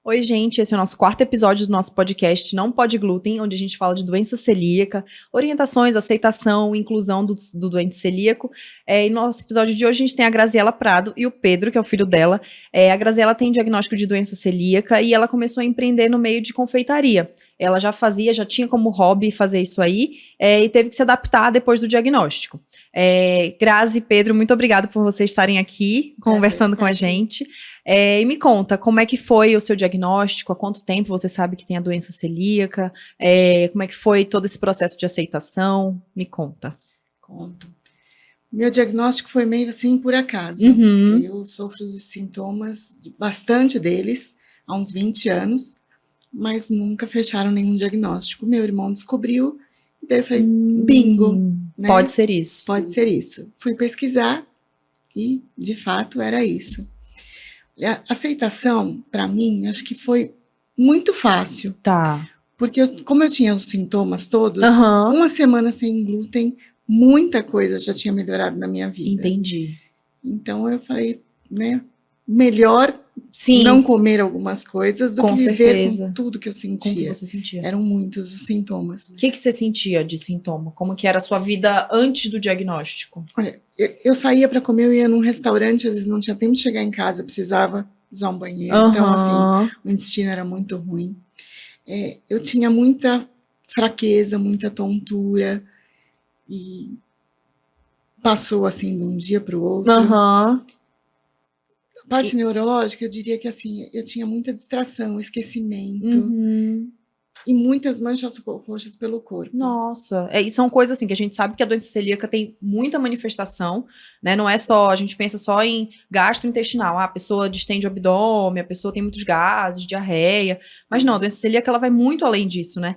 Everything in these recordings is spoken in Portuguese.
Oi, gente, esse é o nosso quarto episódio do nosso podcast Não Pode Glúten, onde a gente fala de doença celíaca, orientações, aceitação, inclusão do doente celíaco. E no nosso episódio de hoje a gente tem a Graziela Prado e o Pedro, que é o filho dela. A Graziela tem diagnóstico de doença celíaca e ela começou a empreender no meio de confeitaria. Ela já tinha como hobby fazer isso aí, e teve que se adaptar depois do diagnóstico. Grazi e Pedro, muito obrigada por vocês estarem aqui conversando com a gente. E me conta, como é que foi o seu diagnóstico? Há quanto tempo você sabe que tem a doença celíaca? Como é que foi todo esse processo de aceitação? Me conta. Conto. Meu diagnóstico foi meio assim por acaso. Uhum. Eu sofro de sintomas, bastante deles, há uns 20 anos, mas nunca fecharam nenhum diagnóstico. Meu irmão descobriu, e daí eu falei, bingo. Né? Pode ser isso. Pode ser isso. Fui pesquisar e, de fato, era isso. A aceitação, para mim, acho que foi muito fácil. Tá. Porque como eu tinha os sintomas todos, uma semana sem glúten, muita coisa já tinha melhorado na minha vida. Entendi. Então eu falei, né, melhor não comer algumas coisas do que viver com tudo que eu sentia. Como que você sentia? Eram muitos os sintomas. O que você sentia de sintoma? Como que era a sua vida antes do diagnóstico? Olha, eu saía para comer, eu ia num restaurante, às vezes não tinha tempo de chegar em casa, eu precisava usar um banheiro. Então, assim, o intestino era muito ruim. Eu tinha muita fraqueza, muita tontura, e passou assim de um dia para o outro. A parte neurológica, eu diria que assim, eu tinha muita distração, esquecimento, e muitas manchas roxas pelo corpo. Nossa, e são coisas assim que a gente sabe que a doença celíaca tem muita manifestação, né? Não é só, a gente pensa só em gastrointestinal, a pessoa distende o abdômen, a pessoa tem muitos gases, diarreia, mas não, a doença celíaca ela vai muito além disso, né?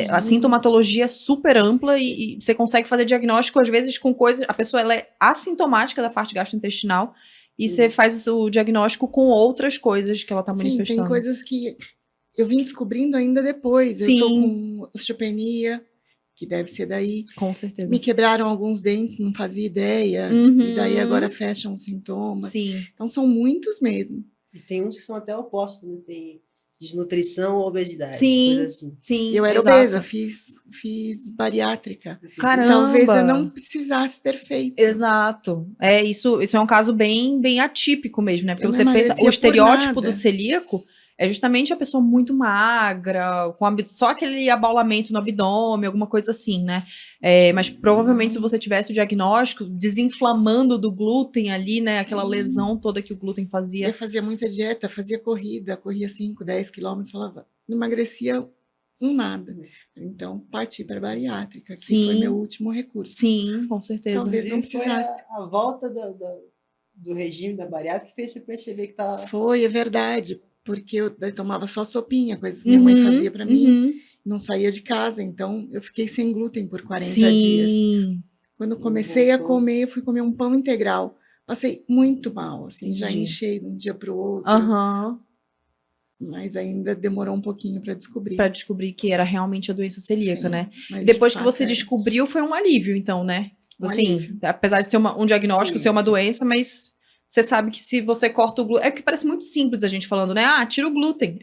A sintomatologia é super ampla e você consegue fazer diagnóstico às vezes com coisas, a pessoa ela é assintomática da parte gastrointestinal e você faz o diagnóstico com outras coisas que ela tá manifestando. Tem coisas que eu vim descobrindo ainda depois. Sim. Eu tô com osteopenia, que deve ser daí. Com certeza. Me quebraram alguns dentes, não fazia ideia. E daí agora fecham os sintomas. Sim. Então são muitos mesmo. E tem uns que são até opostos, né? Tem desnutrição ou obesidade. Sim, coisa assim. sim. Eu era obesa, fiz bariátrica. Caramba. Talvez eu não precisasse ter feito. Exato. Isso é um caso bem atípico mesmo, né? Porque você pensa, o estereótipo do celíaco é justamente a pessoa muito magra, com só aquele abaulamento no abdômen, alguma coisa assim, né? Mas provavelmente se você tivesse o diagnóstico, desinflamando do glúten ali, né? Sim. Aquela lesão toda que o glúten fazia. Eu fazia muita dieta, fazia corrida, corria 5, 10 quilômetros, falava, não emagrecia nada. Então, parti para a bariátrica, que foi meu último recurso. Sim, com certeza. Talvez não precisasse. A volta do regime da bariátrica que fez você perceber que estava... Foi, é verdade. Porque eu tomava só sopinha, coisas que minha mãe fazia para mim, não saía de casa, então eu fiquei sem glúten por 40 dias. Quando eu comecei a comer, eu fui comer um pão integral. Passei muito mal, assim, já enchei de um dia para o outro. Mas ainda demorou um pouquinho para descobrir. Para descobrir que era realmente a doença celíaca, né? Depois que você descobriu, foi um alívio, então, né? Assim, apesar de ser um diagnóstico, ser uma doença, mas... Você sabe que se você corta o glúten... É que parece muito simples a gente falando, né? Tira o glúten.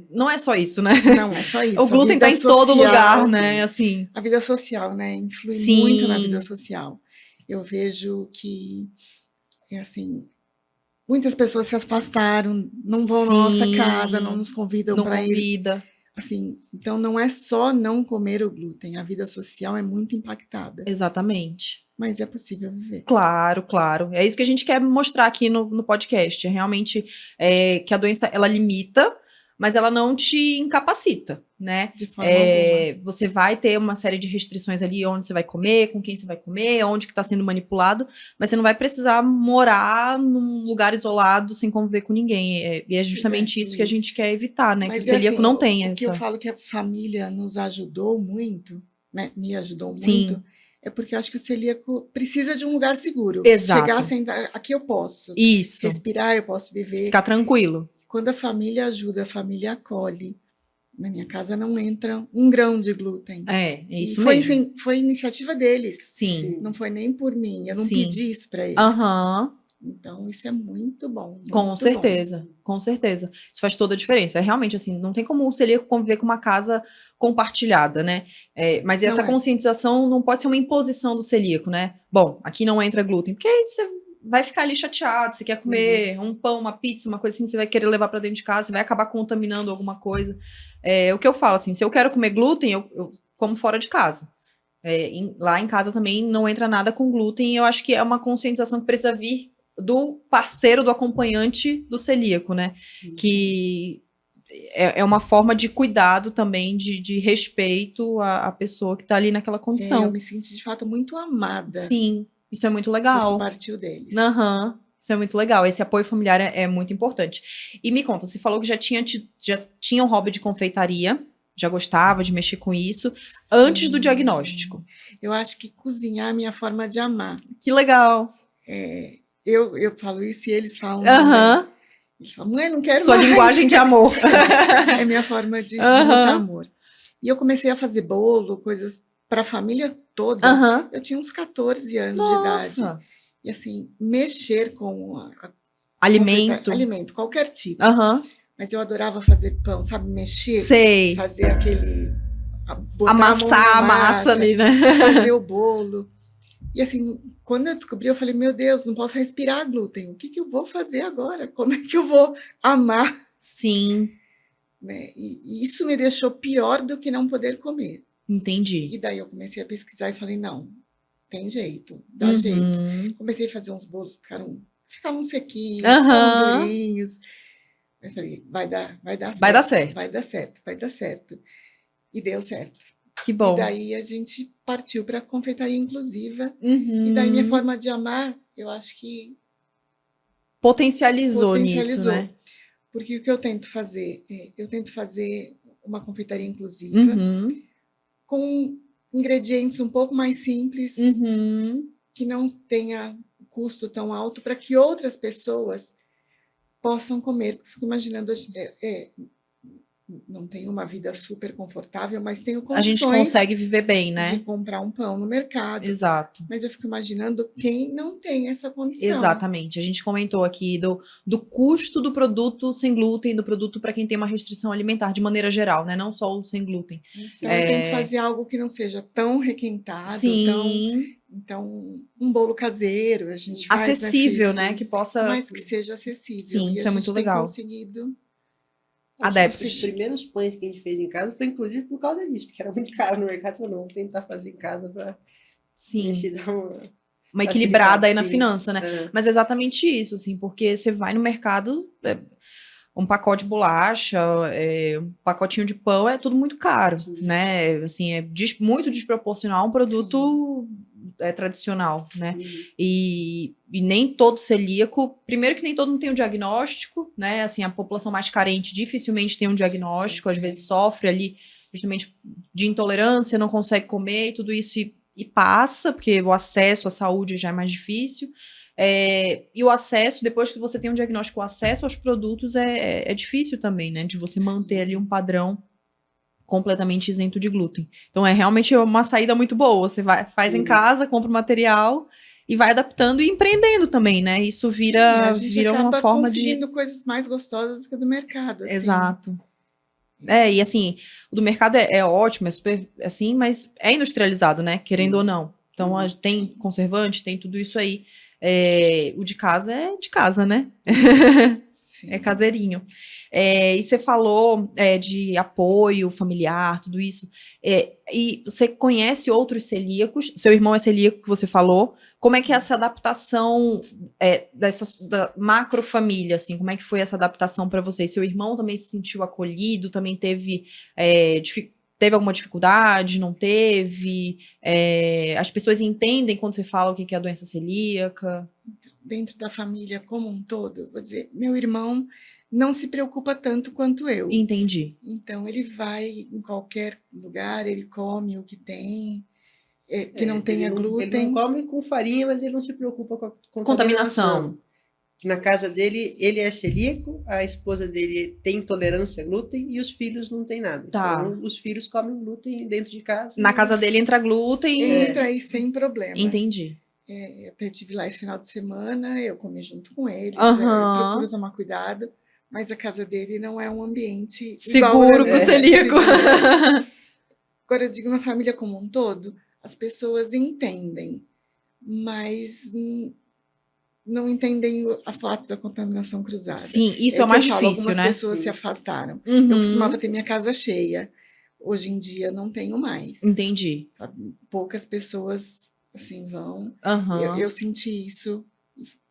Não é só isso, né? Não é só isso. O glúten tá em todo lugar, né? Assim. A vida social, né? Influi muito na vida social. Eu vejo que, assim, muitas pessoas se afastaram, não vão na nossa casa, não nos convidam para ir. Assim, então não é só não comer o glúten. A vida social é muito impactada. Exatamente. Mas é possível viver. Claro. É isso que a gente quer mostrar aqui no podcast. É realmente que a doença, ela limita, mas ela não te incapacita, né? De forma alguma. Você vai ter uma série de restrições ali, onde você vai comer, com quem você vai comer, onde que está sendo manipulado, mas você não vai precisar morar num lugar isolado, sem conviver com ninguém. E é justamente isso que a gente quer evitar, né? Mas que o celíaco não tem essa. O que eu falo que a família nos ajudou muito, né? Me ajudou muito. Sim. É porque eu acho que o celíaco precisa de um lugar seguro. Exato. Chegar, sentar, aqui eu posso. Isso. Respirar, eu posso viver. Ficar tranquilo. Quando a família ajuda, a família acolhe. Na minha casa não entra um grão de glúten. É isso mesmo. Foi iniciativa deles. Sim. Não foi nem por mim. Eu não pedi isso para eles. Então, isso é muito bom. Com muito certeza, bom. com certeza. Isso faz toda a diferença. É realmente assim, não tem como o celíaco conviver com uma casa compartilhada, né? Mas essa Não é. conscientização não pode ser uma imposição do celíaco, né? Bom, aqui não entra glúten, porque aí você vai ficar ali chateado, você quer comer um pão, uma pizza, uma coisa assim, você vai querer levar para dentro de casa, você vai acabar contaminando alguma coisa. O que eu falo, assim, se eu quero comer glúten, eu como fora de casa. Lá em casa também não entra nada com glúten, e eu acho que é uma conscientização que precisa vir do parceiro, do acompanhante do celíaco, né? Sim. Que é uma forma de cuidado também, de respeito à pessoa que tá ali naquela Eu condição. me senti, de fato, muito amada. Sim, isso é muito Porque legal. partiu deles. Aham, isso é muito legal. Esse apoio familiar é muito importante. E me conta, você falou que já tinha um hobby de confeitaria, já gostava de mexer com isso, antes do diagnóstico. Eu acho que cozinhar é a minha forma de amar. Que legal. Eu falo isso e eles falam Aham. também. Eles falam, mãe, não quero Sua mais. linguagem de amor. É minha forma de Aham. mostrar amor. E eu comecei a fazer bolo, coisas para a família toda. Aham. Eu tinha uns 14 anos de idade. Nossa. E assim, mexer com Alimento. alimento, qualquer tipo. Aham. Mas eu adorava fazer pão, sabe? Mexer, Sei. fazer aquele... botar a mão Amassar na a massa ali, né? fazer o bolo. E assim, quando eu descobri, eu falei, meu Deus, não posso respirar glúten. O que eu vou fazer agora? Como é que eu vou amar? Sim, Né? E isso me deixou pior do que não poder comer. entendi. E daí eu comecei a pesquisar e falei, não, tem jeito, dá jeito. Uhum. Comecei a fazer uns bolos que ficavam sequinhos, Aham. ficavam durinhos. Eu falei, vai dar certo. Vai dar certo. Vai dar certo, vai dar certo. E deu certo. Que bom. E daí a gente partiu para a confeitaria inclusiva. Uhum. E daí minha forma de amar, eu acho que Potencializou nisso, né? Porque o que eu tento fazer? Eu tento fazer uma confeitaria inclusiva Uhum. com ingredientes um pouco mais simples, Uhum. que não tenha custo tão alto, para que outras pessoas possam comer. Fico imaginando, não tenho uma vida super confortável, mas tenho A condições gente consegue viver bem, de né? comprar um pão no mercado. Exato. Mas eu fico imaginando quem não tem essa condição. Exatamente. A gente comentou aqui do custo do produto sem glúten, do produto para quem tem uma restrição alimentar, de maneira geral, né? Não só o sem glúten. Então eu tento fazer algo que não seja tão requintado, Sim. então um bolo caseiro, a gente faz, Acessível, né? né? Que possa. Mas que seja acessível. Sim, e isso a é muito gente tem legal. conseguido. Adeptos. Os primeiros pães que a gente fez em casa foi inclusive por causa disso, porque era muito caro no mercado. Falou, não, vamos tentar fazer em casa para Sim. se dar uma equilibrada aí na sim. finança, né? Mas é exatamente isso, assim, porque você vai no mercado, um pacote de bolacha, um pacotinho de pão, é tudo muito caro, Sim. né? Assim, muito desproporcional a um produto tradicional, né? E nem todo celíaco, primeiro que nem todo mundo tem um diagnóstico, né? Assim, a população mais carente dificilmente tem um diagnóstico, às vezes sofre ali justamente de intolerância, não consegue comer e tudo isso e passa, porque o acesso à saúde já é mais difícil. E o acesso, depois que você tem um diagnóstico, o acesso aos produtos é difícil também, né? De você manter ali um padrão completamente isento de glúten. Então, é realmente uma saída muito boa. Você faz em casa, compra o material e vai adaptando e empreendendo também, né? Isso vira uma forma de... conseguindo coisas mais gostosas que a do mercado. Assim. Exato. E assim, o do mercado é ótimo, é super assim, mas é industrializado, né? Querendo ou não. Então, tem conservante, tem tudo isso aí. O de casa é de casa, né? Sim. É caseirinho. E você falou de apoio familiar, tudo isso. E você conhece outros celíacos? Seu irmão é celíaco, que você falou. Como é que é essa adaptação da macrofamília, assim? Como é que foi essa adaptação para vocês? Seu irmão também se sentiu acolhido? Também teve alguma dificuldade? Não teve? As pessoas entendem quando você fala o que é a doença celíaca? Dentro da família como um todo, vou dizer, meu irmão não se preocupa tanto quanto eu. Entendi. Então, ele vai em qualquer lugar, ele come o que tem, que não tenha glúten. Ele não come com farinha, mas ele não se preocupa com a contaminação. Na casa dele, ele é celíaco, a esposa dele tem intolerância a glúten e os filhos não têm nada. Tá. Então, os filhos comem glúten dentro de casa. Na casa dele entra glúten. Entra aí sem problema. Entendi. Até tive lá esse final de semana, eu comi junto com eles, Aham. procuro tomar cuidado, mas a casa dele não é um ambiente Seguro pro celíaco. Agora, eu digo na família como um todo, as pessoas entendem, mas não entendem o fato da contaminação cruzada. Sim, isso é o que mais eu falo, difícil, algumas né? pessoas Sim. se afastaram. Uhum. Eu costumava ter minha casa cheia. Hoje em dia não tenho mais. Entendi. Sabe? Poucas pessoas assim vão. Aham. Eu senti isso,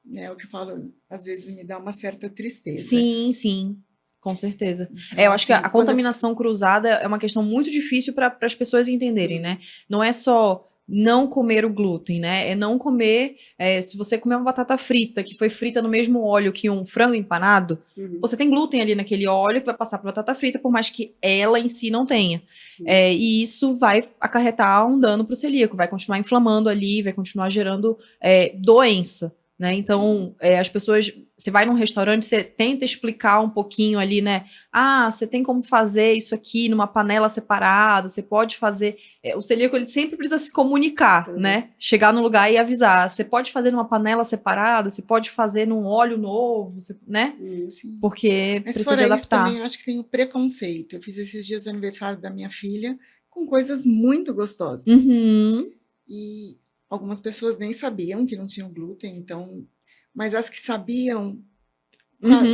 né? O que eu falo, às vezes me dá uma certa tristeza. Sim, sim. Com certeza. Então, Eu acho que assim, a contaminação cruzada é uma questão muito difícil para as pessoas entenderem, né? Não é só não comer o glúten, né? É não comer. Se você comer uma batata frita, que foi frita no mesmo óleo que um frango empanado, você tem glúten ali naquele óleo que vai passar para batata frita, por mais que ela em si não tenha. E isso vai acarretar um dano para o celíaco, vai continuar inflamando ali, vai continuar gerando doença. Né? Então, as pessoas, você vai num restaurante, você tenta explicar um pouquinho ali, né? Ah, você tem como fazer isso aqui numa panela separada, você pode fazer. O celíaco, ele sempre precisa se comunicar, né? Chegar no lugar e avisar. Você pode fazer numa panela separada, você pode fazer num óleo novo, né? Sim. Porque Mas precisa de adaptar. Isso também, eu acho que tem o preconceito. Eu fiz esses dias o aniversário da minha filha com coisas muito gostosas. Uhum. E algumas pessoas nem sabiam que não tinham glúten, então, mas as que sabiam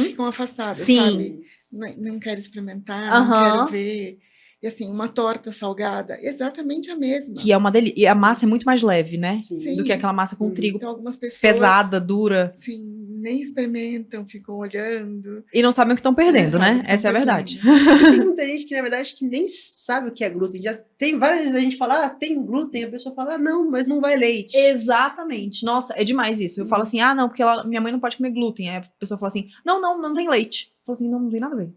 ficam afastadas, sabe? Não quero experimentar, não quero ver. E assim, uma torta salgada, exatamente a mesma. Que é uma delícia. E a massa é muito mais leve, né? Sim. Do que aquela massa com trigo então, algumas pessoas, pesada, dura. Sim, nem experimentam, ficam olhando. E não sabem o que estão perdendo, né? Essa é a verdade. E tem muita gente que, na verdade, que nem sabe o que é glúten. Já tem várias vezes a gente fala, tem glúten, a pessoa fala, não, mas não vai leite. Exatamente. Nossa, é demais isso. Eu falo assim, não, porque minha mãe não pode comer glúten. Aí a pessoa fala assim, não tem leite. Eu falo assim, não tem nada a ver.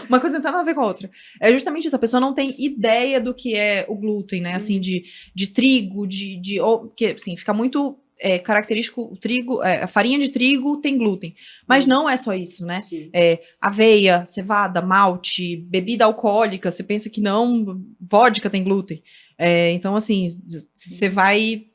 Uma coisa não tem nada a ver com a outra. É justamente isso, a pessoa não tem ideia do que é o glúten, né? Assim, de trigo, que, assim, fica muito característico, o trigo, a farinha de trigo tem glúten. Mas não é só isso, né? Aveia, cevada, malte, bebida alcoólica, você pensa que não, vodka tem glúten. Então, assim, você vai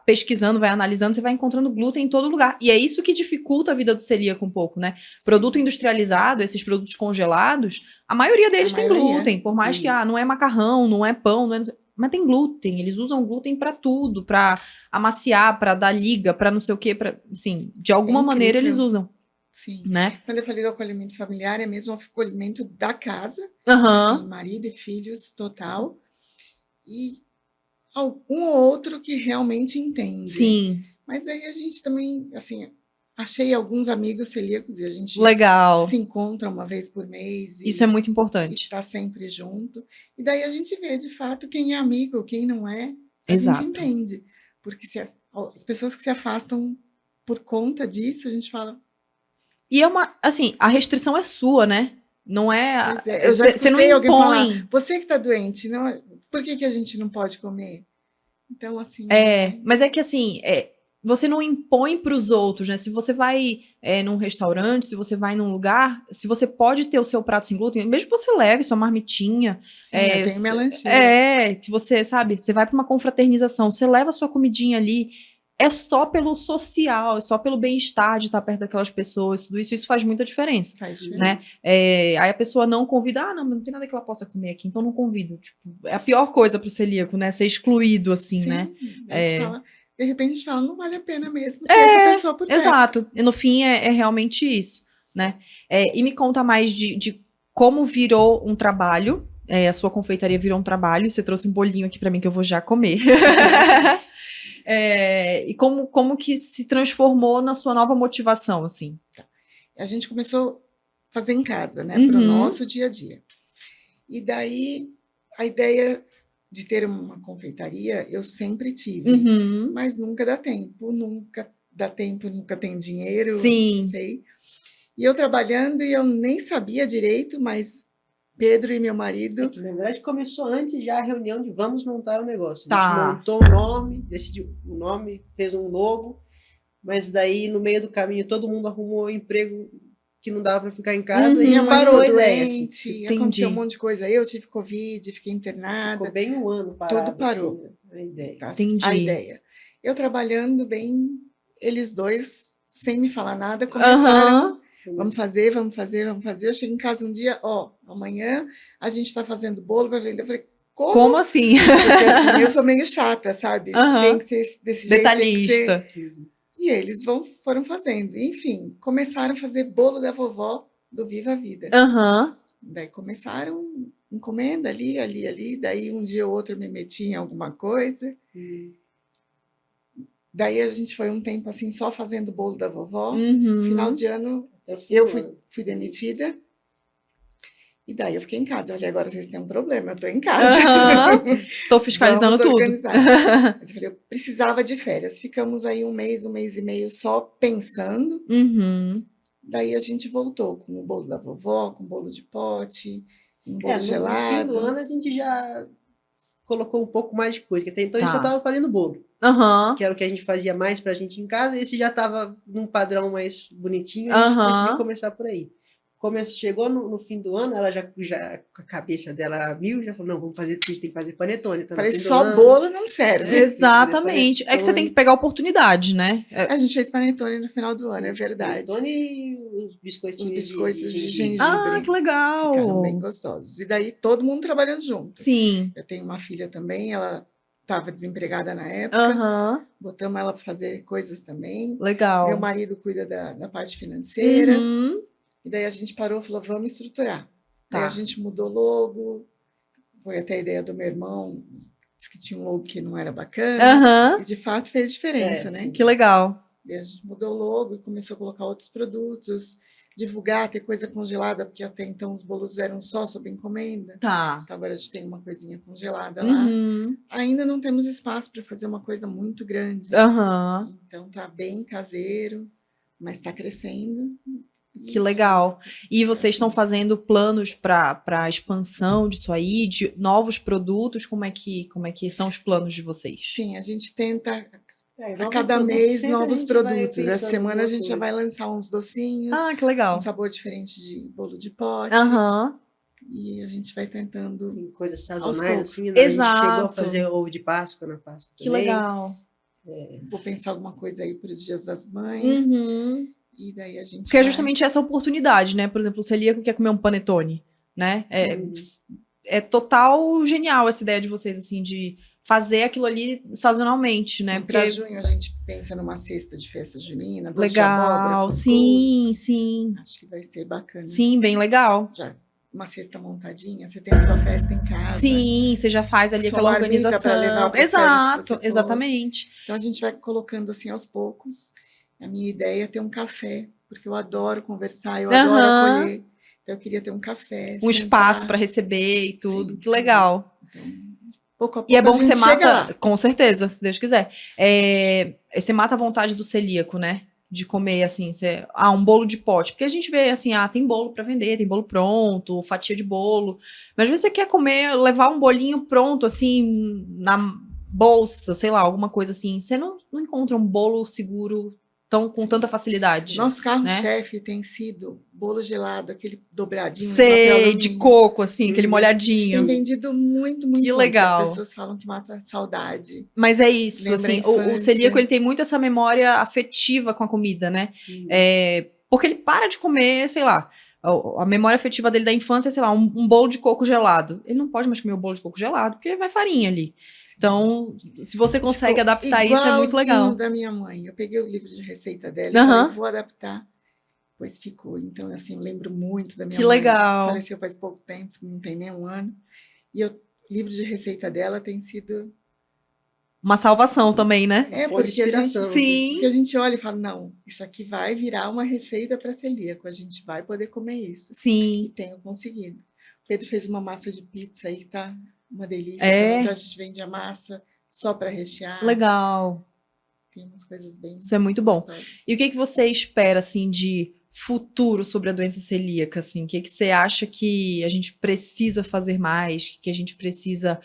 pesquisando, vai analisando, você vai encontrando glúten em todo lugar. E é isso que dificulta a vida do celíaco um pouco, né? Produto industrializado, esses produtos congelados, a maioria deles tem glúten, por mais que não é macarrão, não é pão, não é... mas tem glúten, eles usam glúten para tudo, para amaciar, para dar liga, para não sei o quê, para, assim, de alguma maneira eles usam. Sim. Né? Quando eu falei do acolhimento familiar, é mesmo o acolhimento da casa, assim, marido e filhos total, e algum outro que realmente entende. Sim. Mas aí a gente também, assim, achei alguns amigos celíacos e a gente se encontra uma vez por mês. Isso é muito importante. Está sempre junto. E daí a gente vê, de fato, quem é amigo, quem não é. A Exato. gente entende. Porque as pessoas que se afastam por conta disso, a gente fala... E é assim, a restrição é sua, né? Não é... eu já você não alguém impõe. Falar, você que está doente, não, por que a gente não pode comer? Então, assim... Mas é que, assim, você não impõe para os outros, né? Se você vai num restaurante, se você vai num lugar, se você pode ter o seu prato sem glúten, mesmo que você leve sua marmitinha. Sim, eu tenho minha lancheira. Se você, sabe, você vai para uma confraternização, você leva a sua comidinha ali, é só pelo social, é só pelo bem-estar de estar perto daquelas pessoas, tudo isso faz muita diferença. Faz diferença. Né? Aí a pessoa não convida, não tem nada que ela possa comer aqui, então não convida. Tipo, é a pior coisa pro celíaco, né? Ser excluído, assim, Sim, né? De repente a gente fala, não vale a pena mesmo ter essa pessoa por perto. Exato. E no fim é realmente isso, né? E me conta mais de como virou um trabalho, a sua confeitaria virou um trabalho, você trouxe um bolinho aqui para mim que eu vou já comer. E como que se transformou na sua nova motivação, assim? A gente começou a fazer em casa, né? Para o nosso dia a dia. E daí, a ideia de ter uma confeitaria, eu sempre tive. Mas nunca dá tempo, nunca tem dinheiro, Sim. Não sei. E eu trabalhando, e eu nem sabia direito, mas... Pedro e meu marido... na verdade, começou antes já a reunião de vamos montar um negócio. Tá. A gente montou o nome, decidiu o nome, fez um logo, mas daí, no meio do caminho, todo mundo arrumou um emprego que não dava para ficar em casa e parou a ideia. Assim. Aconteceu um monte de coisa. Eu tive Covid, fiquei internada. Ficou bem um ano parado. Tudo parou. Assim, a ideia. Entendi. A ideia. Eu trabalhando bem, eles dois, sem me falar nada, começaram, vamos fazer. Eu cheguei em casa um dia, amanhã a gente está fazendo bolo para vender. Eu falei, Como assim? Porque assim, eu sou meio chata, sabe? Tem que ser desse jeito, detalhista. Tem que ser... E eles foram fazendo. Enfim, começaram a fazer bolo da vovó do Viva a Vida. Daí começaram encomenda ali. Daí um dia ou outro eu me meti em alguma coisa. Daí a gente foi um tempo assim só fazendo bolo da vovó. Final de ano eu fui demitida. E daí eu fiquei em casa. Eu falei, agora vocês têm um problema, eu tô em casa. Tô fiscalizando tudo. Mas eu falei, eu precisava de férias. Ficamos aí um mês e meio só pensando. Daí a gente voltou com o bolo da vovó, com o bolo de pote, um bolo gelado. No fim do ano a gente já colocou um pouco mais de coisa, porque até então a gente já estava fazendo bolo. Que era o que a gente fazia mais pra gente em casa, e esse já estava num padrão mais bonitinho, a gente decidiu começar por aí. Chegou no fim do ano, ela já com a cabeça dela a mil, já falou, não, vamos fazer, a gente tem que fazer panetone. Tá? Falei, só bolo não serve. Exatamente. É que você tem que pegar a oportunidade, né? A gente fez panetone no final do ano, é verdade. Panetone e os biscoitos de gengibre. Ah, que legal. Ficaram bem gostosos. E daí todo mundo trabalhando junto. Sim. Eu tenho uma filha também, ela estava desempregada na época. Botamos ela para fazer coisas também. Legal. Meu marido cuida da parte financeira. E daí a gente parou e falou, vamos estruturar. Daí a gente mudou logo, foi até a ideia do meu irmão, disse que tinha um logo que não era bacana, e de fato fez diferença, né? Que legal. Daí a gente mudou o logo e começou a colocar outros produtos, divulgar, ter coisa congelada, porque até então os bolos eram só sob encomenda. Então agora a gente tem uma coisinha congelada lá. Ainda não temos espaço para fazer uma coisa muito grande. Então tá bem caseiro, mas está crescendo. Que legal. E vocês estão fazendo planos para a expansão disso aí, de novos produtos? Como é que são os planos de vocês? Sim, a gente tenta a cada mês novos produtos. Essa semana a gente já vai lançar uns docinhos. Que legal. Um sabor diferente de bolo de pote. E a gente vai tentando. Tem coisas sazonais, assim, né? Exato. A gente chegou a fazer ovo de Páscoa na Páscoa. Que legal. Vou pensar alguma coisa aí para os Dias das Mães. E daí a gente Porque é justamente essa oportunidade, né? Por exemplo, o celíaco quer comer um panetone, né? É total genial essa ideia de vocês, assim, de fazer aquilo ali sazonalmente, né? Porque para junho a gente pensa numa cesta de festa junina, doce legal, de abóbora, sim. Acho que vai ser bacana. Sim, bem legal. Já uma cesta montadinha, você tem a sua festa em casa. Sim, você já faz ali aquela organização. Exato, exatamente. Então a gente vai colocando assim aos poucos. A minha ideia é ter um café, porque eu adoro conversar, eu adoro acolher. Então, eu queria ter um café. Um espaço para receber e tudo. Sim, que legal. Então, pouco a pouco e é bom que você mata, lá. Com certeza, se Deus quiser. Você mata a vontade do celíaco, né? De comer, assim, um bolo de pote. Porque a gente vê, assim, tem bolo para vender, tem bolo pronto, fatia de bolo. Mas às vezes você quer comer, levar um bolinho pronto, assim, na bolsa, sei lá, alguma coisa assim. Você não encontra um bolo seguro com tanta facilidade. Nosso carro-chefe tem sido bolo gelado, aquele dobradinho. Sei, de coco, assim, aquele molhadinho. Tem vendido muito que legal. As pessoas falam que mata a saudade. Mas é isso, assim, o celíaco, ele tem muito essa memória afetiva com a comida, né? Porque ele para de comer, sei lá, a memória afetiva dele da infância é, sei lá, um bolo de coco gelado. Ele não pode mais comer o bolo de coco gelado, porque vai farinha ali. Então, se você consegue adaptar isso, é muito legal. Da minha mãe. Eu peguei o livro de receita dela e falei, vou adaptar. Pois ficou. Então, assim, eu lembro muito da minha mãe. Que legal. Faleceu faz pouco tempo, não tem nem um ano. E o livro de receita dela tem sido... uma salvação também, né? Porque a gente olha e fala, não, isso aqui vai virar uma receita para celíaco. A gente vai poder comer isso. Sim. E tenho conseguido. O Pedro fez uma massa de pizza aí que tá... uma delícia. Então a gente vende a massa só para rechear. Legal. Tem umas coisas bem Isso é muito bom. gostosas. E o que você espera, assim, de futuro sobre a doença celíaca? Assim? O que você acha que a gente precisa fazer mais? Que a gente precisa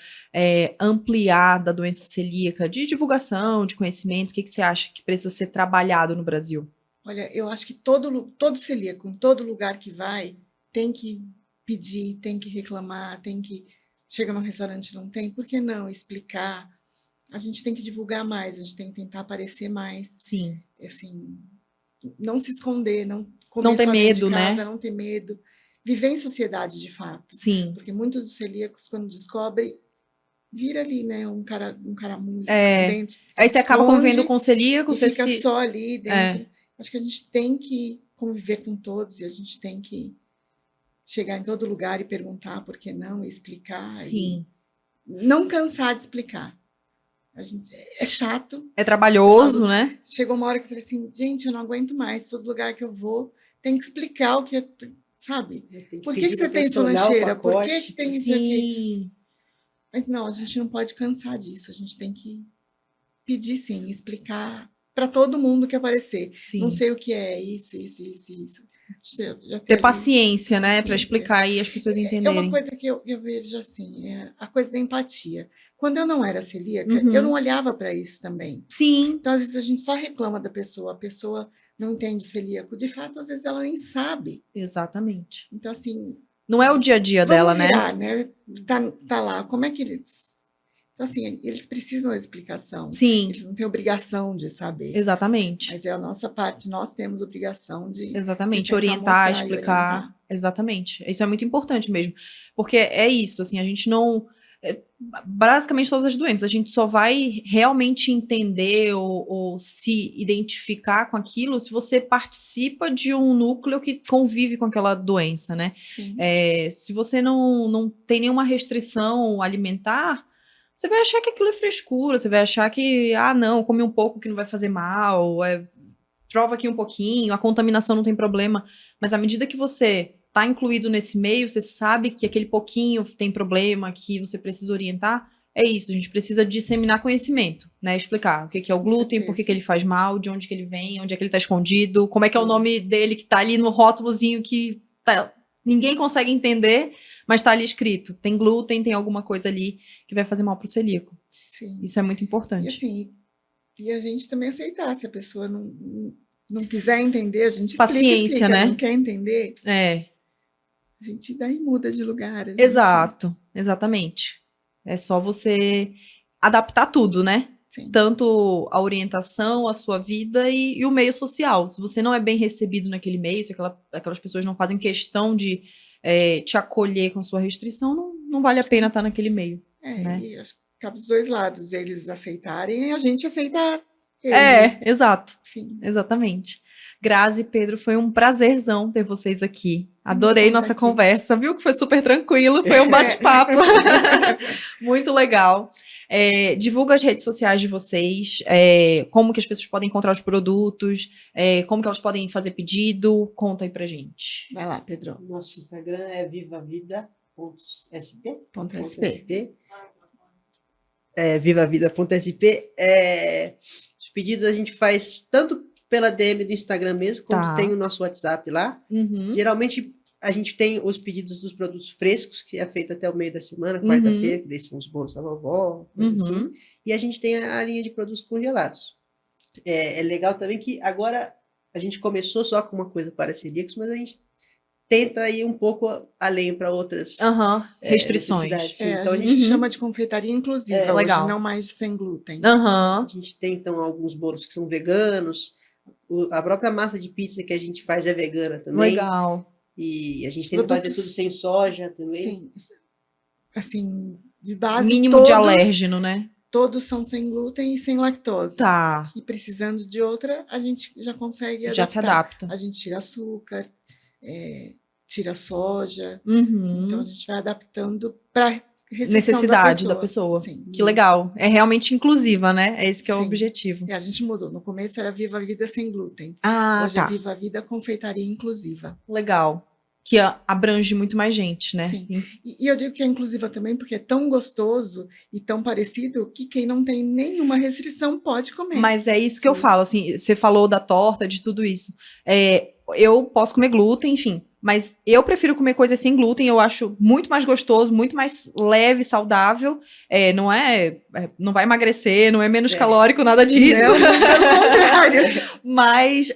ampliar da doença celíaca? De divulgação, de conhecimento? O que você acha que precisa ser trabalhado no Brasil? Olha, eu acho que todo celíaco, em todo lugar que vai, tem que pedir, tem que reclamar, tem que... Chega num restaurante, não tem, por que não explicar? a gente tem que divulgar mais, a gente tem que tentar aparecer mais. Sim. Assim, não se esconder, não ter medo, casa, né? Não ter medo. Viver em sociedade, de fato. Sim. Porque muitos dos celíacos, quando descobrem, vira ali, né? Um caramujo dentro. Aí você acaba convivendo com o celíaco, você fica só ali dentro. Acho que a gente tem que conviver com todos e a gente tem que chegar em todo lugar e perguntar por que não, e explicar. Sim. E não cansar de explicar. É chato. É trabalhoso, né? Chegou uma hora que eu falei assim, gente, eu não aguento mais. Todo lugar que eu vou, tem que explicar o que, sabe? Por que você tem sua lancheira? Por que tem isso aqui? Mas não, a gente não pode cansar disso. A gente tem que pedir, sim, explicar para todo mundo que aparecer. Sim. Não sei o que é isso. Ter paciência, né? Para explicar e as pessoas entenderem. É uma coisa que eu vejo assim, a coisa da empatia. Quando eu não era celíaca, eu não olhava para isso também. Sim. Então, às vezes, a gente só reclama da pessoa. A pessoa não entende o celíaco. De fato, às vezes, ela nem sabe. Exatamente. Então, assim... Não é o dia a dia dela, virar, né? Tá lá. Como é que eles... Então, assim, eles precisam da explicação. Sim. Eles não têm obrigação de saber. Exatamente. Mas é a nossa parte. Nós temos obrigação de... Exatamente. De orientar, explicar. Orientar. Exatamente. Isso é muito importante mesmo. Porque é isso, assim, a gente não... basicamente todas as doenças, a gente só vai realmente entender ou se identificar com aquilo se você participa de um núcleo que convive com aquela doença, né? Se você não tem nenhuma restrição alimentar, você vai achar que aquilo é frescura, você vai achar que, não, come um pouco que não vai fazer mal, prova aqui um pouquinho, a contaminação não tem problema, mas à medida que você está incluído nesse meio, você sabe que aquele pouquinho tem problema, que você precisa orientar, é isso, a gente precisa disseminar conhecimento, né, explicar o que é o glúten, por que ele faz mal, de onde que ele vem, onde é que ele está escondido, como é que é o nome dele que está ali no rótulozinho que ninguém consegue entender, mas está ali escrito, tem glúten, tem alguma coisa ali que vai fazer mal para o celíaco. Sim. Isso é muito importante. E assim, e a gente também aceitar, se a pessoa não quiser entender, a gente explica, né? Não quer entender, a gente daí muda de lugar. Exato, exatamente. É só você adaptar tudo, né? Sim. Tanto a orientação, a sua vida e o meio social. Se você não é bem recebido naquele meio, se aquelas pessoas não fazem questão de te acolher com sua restrição, não vale a pena estar naquele meio. Né? E acho que cabe dos dois lados, eles aceitarem e a gente aceitar eles. Exato. Sim. Exatamente. Grazi e Pedro, foi um prazerzão ter vocês aqui. Adorei nossa conversa, viu? Que foi super tranquilo, foi um bate-papo. Muito legal. Divulga as redes sociais de vocês, como que as pessoas podem encontrar os produtos, como que elas podem fazer pedido, conta aí pra gente. Vai lá, Pedro. Nosso Instagram é vivavida.sp. Vivavida.sp. Os pedidos a gente faz tanto pela DM do Instagram mesmo, quanto tem o nosso WhatsApp lá. Geralmente a gente tem os pedidos dos produtos frescos, que é feito até o meio da semana, quarta-feira, que daí são os bolos da vovó, assim. E a gente tem a linha de produtos congelados. É legal também que agora a gente começou só com uma coisa para celíacos, mas a gente tenta ir um pouco além para outras restrições. Então a gente chama de confeitaria inclusiva, legal. Hoje não mais sem glúten. A gente tem então alguns bolos que são veganos, a própria massa de pizza que a gente faz é vegana também. Legal. E a gente tenta fazer tudo sem soja também. Sim. Assim, de base, mínimo de alérgeno, né? Todos são sem glúten e sem lactose. Tá. E precisando de outra, a gente já consegue adaptar. Já se adapta. A gente tira açúcar, tira soja. Então, a gente vai adaptando para necessidade da pessoa. Sim. Que legal. É realmente inclusiva, né? É esse que é o objetivo. A gente mudou. No começo era Viva a Vida sem glúten. Hoje é Viva a Vida confeitaria inclusiva. Legal. Que abrange muito mais gente, né? Sim. E eu digo que é inclusiva também porque é tão gostoso e tão parecido que quem não tem nenhuma restrição pode comer. Mas é isso que eu falo, assim, você falou da torta, de tudo isso. Eu posso comer glúten, enfim, mas eu prefiro comer coisas sem glúten, eu acho muito mais gostoso, muito mais leve, saudável, não vai emagrecer, não é menos calórico, nada disso. Não, pelo contrário. Mas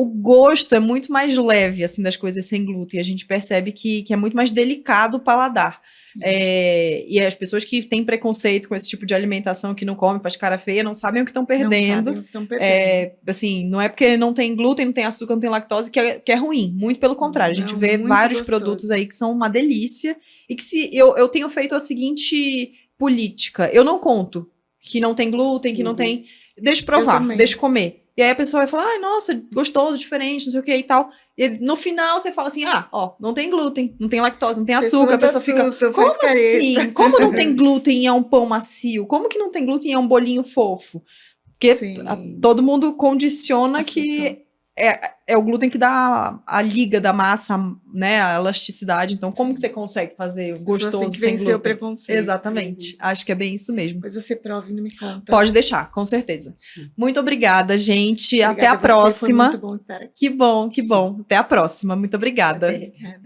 o gosto é muito mais leve, assim, das coisas sem glúten. A gente percebe que é muito mais delicado o paladar. E as pessoas que têm preconceito com esse tipo de alimentação, que não comem, faz cara feia, não sabem o que estão perdendo. Não sabem o que estão perdendo. Assim, não é porque não tem glúten, não tem açúcar, não tem lactose, que é ruim. Muito pelo contrário. A gente vê vários produtos aí que são uma delícia. E que eu tenho feito a seguinte política. Eu não conto que não tem glúten, que não tem... Deixa eu provar, deixa eu comer. E aí a pessoa vai falar, ai, nossa, gostoso, diferente, não sei o que e tal. E no final você fala assim, não tem glúten, não tem lactose, não tem açúcar. A pessoa fica, como assim? Como não tem glúten e é um pão macio? Como que não tem glúten e é um bolinho fofo? Porque todo mundo condiciona que é o glúten que dá a liga da massa, né, a elasticidade. Então, como que você consegue fazer gostoso sem glúten? O preconceito. Exatamente. Acho que é bem isso mesmo. Depois você prova e não me conta. Pode deixar, com certeza. Muito obrigada, gente. Até a próxima. Foi muito bom estar aqui. Que bom, que bom. Até a próxima. Muito obrigada. Obrigada.